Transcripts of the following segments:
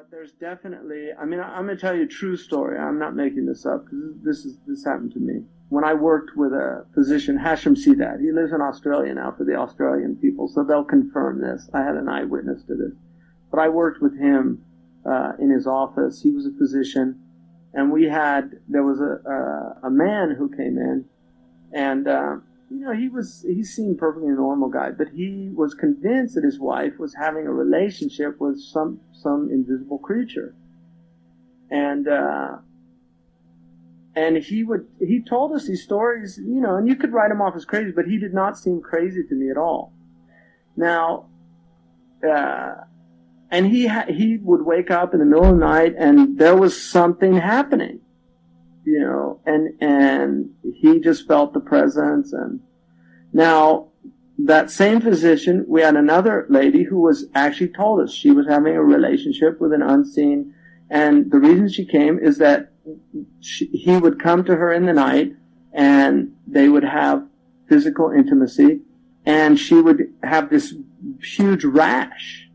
But there's definitely, I mean, I'm going to tell you a true story. I'm not making this up because this happened to me. When I worked with a physician, Hashim Sidat, he lives in Australia now for the Australian people, so they'll confirm this. I had an eyewitness to this. But I worked with him in his office. He was a physician, and there was a man who came in, and he seemed perfectly normal guy, but he was convinced that his wife was having a relationship with some invisible creature. And he told us these stories, and you could write him off as crazy, but he did not seem crazy to me at all. Now, and he would wake up in the middle of the night and there was something happening. And he just felt the presence. And now, that same physician, we had another lady who was actually told us she was having a relationship with an unseen, and the reason she came is that he would come to her in the night, and they would have physical intimacy, and she would have this huge rash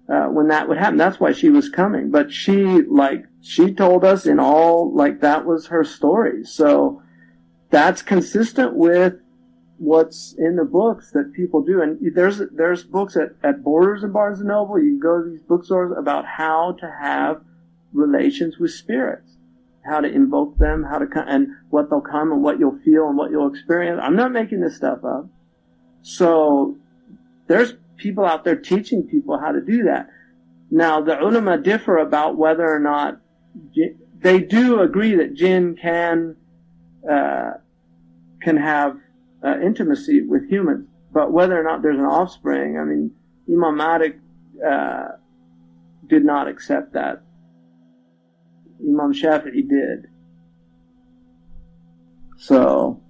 when that would happen. That's why she was coming. But she told us in all, that was her story. So that's consistent with what's in the books that people do. And there's books at Borders and Barnes & Noble. You can go to these bookstores about how to have relations with spirits, how to invoke them, and what they'll come and what you'll feel and what you'll experience. I'm not making this stuff up. So there's people out there teaching people how to do that. Now, the ulama differ about whether or not they do agree that jinn can have intimacy with humans, but whether or not there's an offspring, I mean, Imam Malik did not accept that. Imam Shafi'i did. So,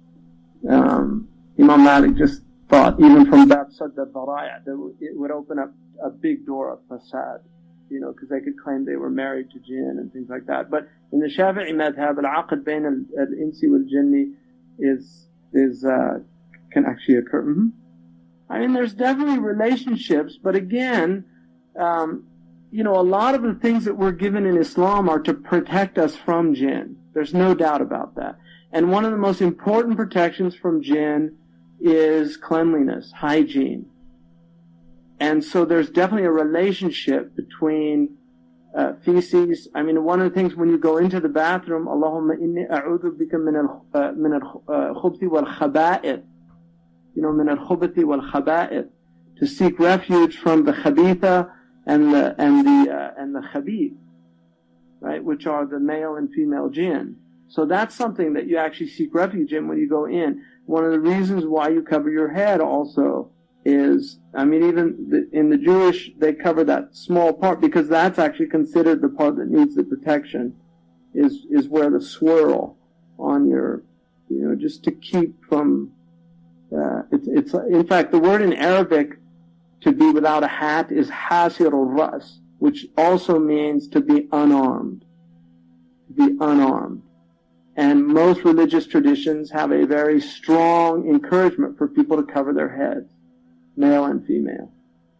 Imam Malik just thought, even from Bab Sadd al-Baraya', that it would open up a big door of fasad, because they could claim they were married to jinn and things like that. But in the Shafi'i madhab, al-aqd bayn al-insi wal-jinni can actually occur. Mm-hmm. I mean, there's definitely relationships, but again, a lot of the things that we're given in Islam are to protect us from jinn. There's no doubt about that. And one of the most important protections from jinn is cleanliness, hygiene. And so there's definitely a relationship between feces. I mean, one of the things when you go into the bathroom, Allahumma inni a'udhu bika min al-khubthi wal-khaba'ith, min al-khubuthi wal-khaba'ith, to seek refuge from the khabitha and the khabith, right, which are the male and female jinn. So that's something that you actually seek refuge in when you go in. One of the reasons why you cover your head also is, I mean, even in the Jewish, they cover that small part because that's actually considered the part that needs the protection, is where the swirl on your, just to keep from, it's in fact, the word in Arabic to be without a hat is hasir al-ras, which also means to be unarmed. To be unarmed. And most religious traditions have a very strong encouragement for people to cover their heads, male and female.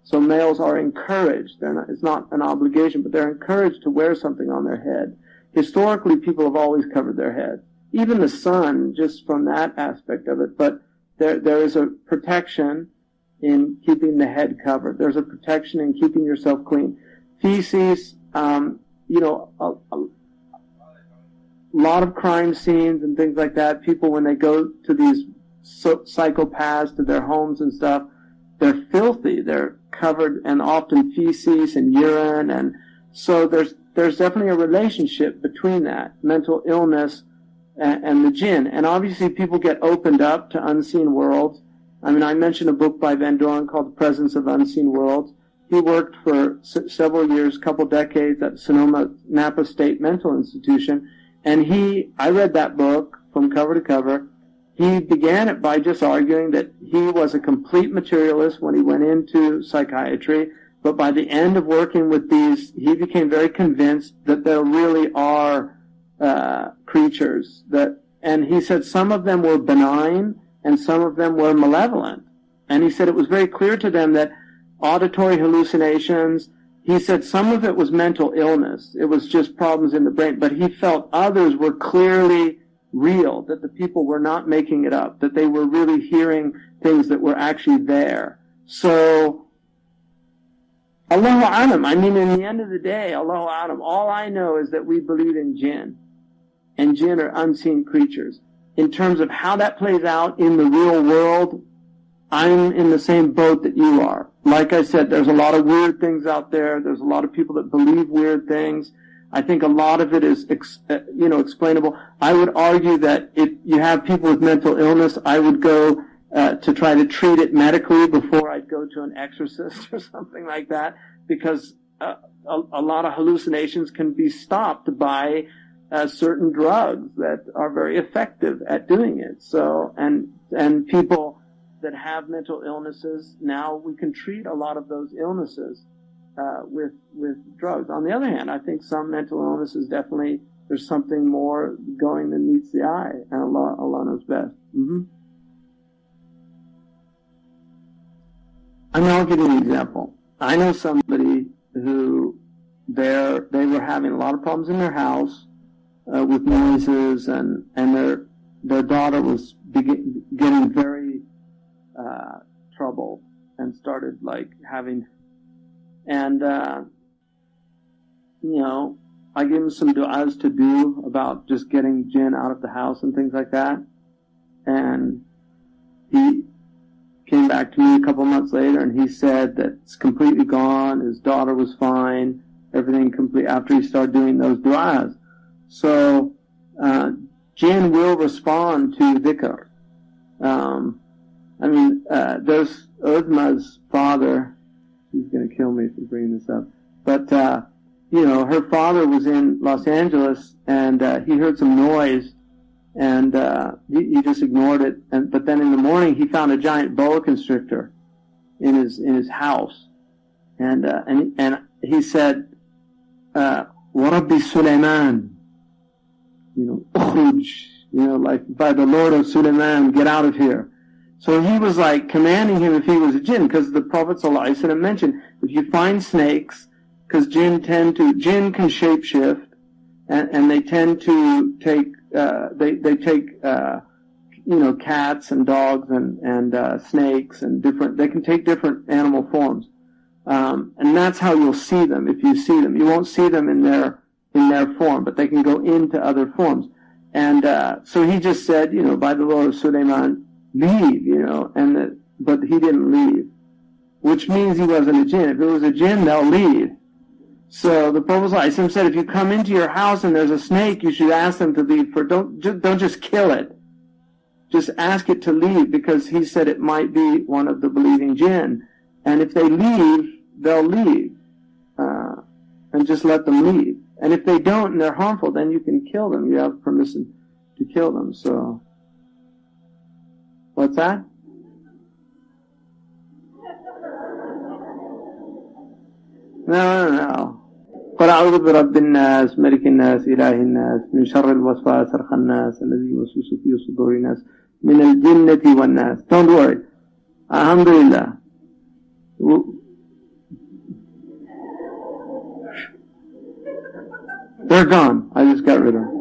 So males are encouraged. It's not an obligation, but they're encouraged to wear something on their head. Historically, people have always covered their head. Even the sun, just from that aspect of it. But there is a protection in keeping the head covered. There's a protection in keeping yourself clean. Feces, a lot of crime scenes and things like that. People, when they go to these psychopaths to their homes and stuff, they're filthy. They're covered and often feces and urine, and so there's definitely a relationship between that mental illness and the jinn. And obviously, people get opened up to unseen worlds. I mean, I mentioned a book by Van Doren called The Presence of Unseen Worlds. He worked for several years, couple decades at Sonoma Napa State Mental Institution. And I read that book from cover to cover. He began it by just arguing that he was a complete materialist when he went into psychiatry. But by the end of working with these, he became very convinced that there really are creatures. And he said some of them were benign and some of them were malevolent. And he said it was very clear to them that auditory hallucinations, he said some of it was mental illness. It was just problems in the brain, but he felt others were clearly real, that the people were not making it up, that they were really hearing things that were actually there. So, Allahu Alam, I mean, in the end of the day, Allahu Alam, all I know is that we believe in Jinn. And Jinn are unseen creatures. In terms of how that plays out in the real world, I'm in the same boat that you are. Like I said, there's a lot of weird things out there. There's a lot of people that believe weird things. I think a lot of it is, explainable. I would argue that if you have people with mental illness, I would go to try to treat it medically before I'd go to an exorcist or something like that, because a lot of hallucinations can be stopped by certain drugs that are very effective at doing it. So, and people that have mental illnesses, now we can treat a lot of those illnesses with drugs. On the other hand, I think some mental illnesses definitely, there's something more going than meets the eye, and Allah knows best. Mm-hmm. I mean, I'll give you an example. I know somebody who they were having a lot of problems in their house with noises, and their daughter was getting very troubled and started having, and I gave him some du'as to do about just getting Jinn out of the house and things like that, and he came back to me a couple months later, and he said that it's completely gone. His daughter was fine, everything complete after he started doing those du'as. So Jinn will respond to dhikr. There's Udma's father. He's going to kill me for bringing this up. But, her father was in Los Angeles, and he heard some noise, and he just ignored it. But then in the morning, he found a giant boa constrictor in his house, and he said, "Warabbi Sulaiman, ukhruj, by the Lord of Sulaiman, get out of here." So he was commanding him if he was a jinn, because the Prophet ﷺ mentioned, if you find snakes, because jinn can shapeshift, and they tend to take, they take, cats and dogs and snakes and they can take different animal forms. And that's how you'll see them, if you see them. You won't see them in their form, but they can go into other forms. And, so he just said, by the Lord of Sulaiman, leave, but he didn't leave, which means he wasn't a jinn. If it was a jinn, they'll leave. So the Prophet ﷺ said, if you come into your house and there's a snake, you should ask them to leave. Don't just kill it. Just ask it to leave, because he said it might be one of the believing jinn. And if they leave, they'll leave. And just let them leave. And if they don't and they're harmful, then you can kill them. You have permission to kill them. So, what's that? No. قل أعوذ برب الناس ملك الناس إله الناس من شر الوسواس الخناس الذي يوسوس في صدور الناس من الجنة والناس. Don't worry. Alhamdulillah. They're gone. I just got rid of them.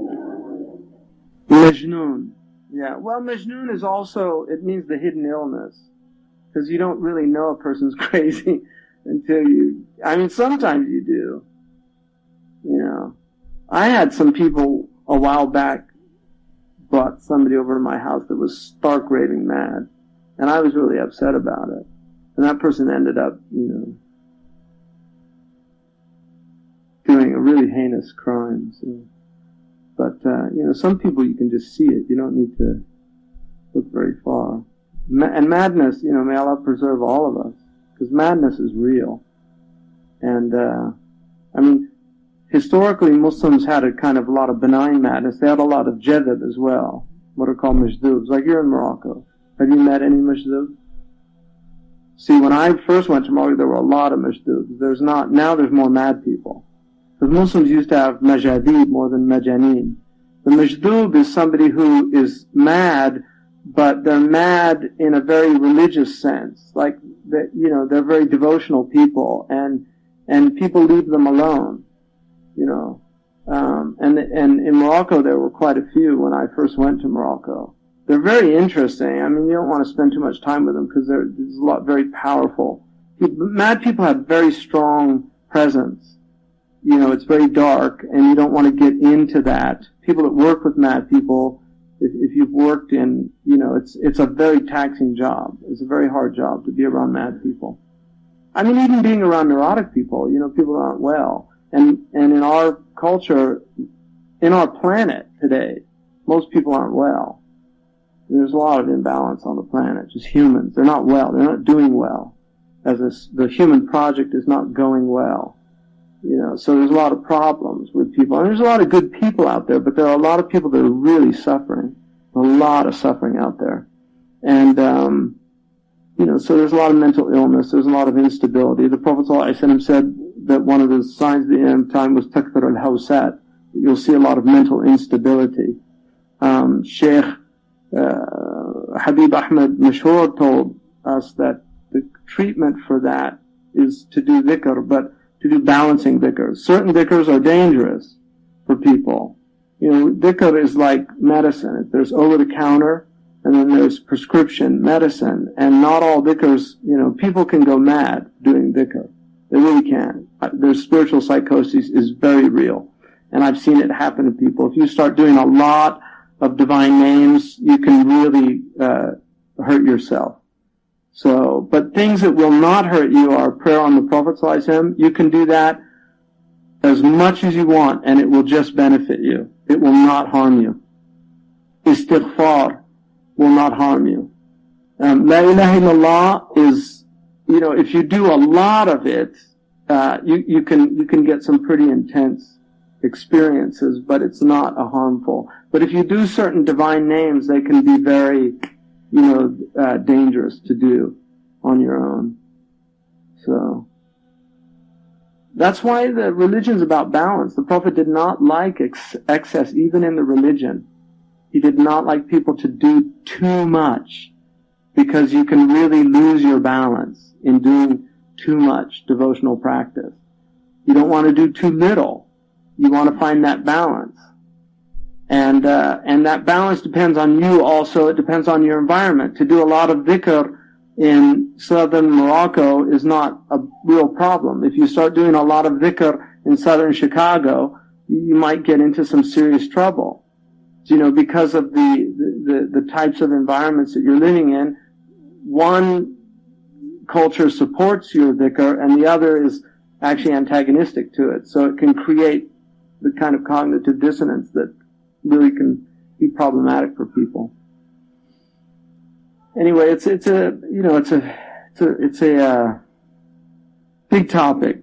Majnoon. Yeah. Well, Majnoon is also, it means the hidden illness. Because you don't really know a person's crazy until sometimes you do. I had some people a while back brought somebody over to my house that was stark raving mad. And I was really upset about it. And that person ended up, doing a really heinous crime. So. But, some people you can just see it. You don't need to look very far. And madness, may Allah preserve all of us. Because madness is real. And, historically Muslims had a kind of a lot of benign madness. They had a lot of jadab as well. What are called majdoubs. Like you're in Morocco. Have you met any majdoubs? See, when I first went to Morocco, there were a lot of majdoubs. Now there's more mad people. Because Muslims used to have majadib more than majaneen. The majdoub is somebody who is mad, but they're mad in a very religious sense. They're very devotional people, and and people leave them alone, you know. And in Morocco there were quite a few when I first went to Morocco. They're very interesting. I mean, you don't want to spend too much time with them because there's a lot very powerful. Mad people have very strong presence. You know, it's very dark, and you don't want to get into that. People that work with mad people, if you've worked in, you know, it's a very taxing job. It's a very hard job to be around mad people. I mean, even being around neurotic people, you know, people that aren't well. And in our culture, in our planet today, most people aren't well. There's a lot of imbalance on the planet, just humans. They're not well. They're not doing well. The human project is not going well. You know, so there's a lot of problems with people. And there's a lot of good people out there, but there are a lot of people that are really suffering. A lot of suffering out there. And, you know, so there's a lot of mental illness. There's a lot of instability. The Prophet ﷺ said that one of the signs of the end time was takthur al-hawsat. You'll see a lot of mental instability. Sheikh Habib Ahmed Mashhoor told us that the treatment for that is to do dhikr, but to do balancing dhikrs. Certain dhikrs are dangerous for people. You know, dhikr is like medicine. There's over-the-counter, and then there's prescription medicine. And not all dhikrs, you know, people can go mad doing dhikr. They really can. Their spiritual psychosis is very real. And I've seen it happen to people. If you start doing a lot of divine names, you can really hurt yourself. So, but things that will not hurt you are prayer on the Prophet ﷺ. You can do that as much as you want, and it will just benefit you. It will not harm you. Istighfar will not harm you. La ilaha illallah is, you know, if you do a lot of it, you can get some pretty intense experiences, but it's not harmful. But if you do certain divine names, they can be very, you know, dangerous to do on your own. So, that's why the religion's about balance. The Prophet did not like excess, even in the religion. He did not like people to do too much, because you can really lose your balance in doing too much devotional practice. You don't want to do too little. You want to find that balance. And that balance depends on you also. It depends on your environment. To do a lot of dhikr in southern Morocco is not a real problem. If you start doing a lot of dhikr in southern Chicago, you might get into some serious trouble. You know, because of the types of environments that you're living in. One culture supports your dhikr and the other is actually antagonistic to it. So it can create the kind of cognitive dissonance that really can be problematic for people. Anyway, it's a big topic.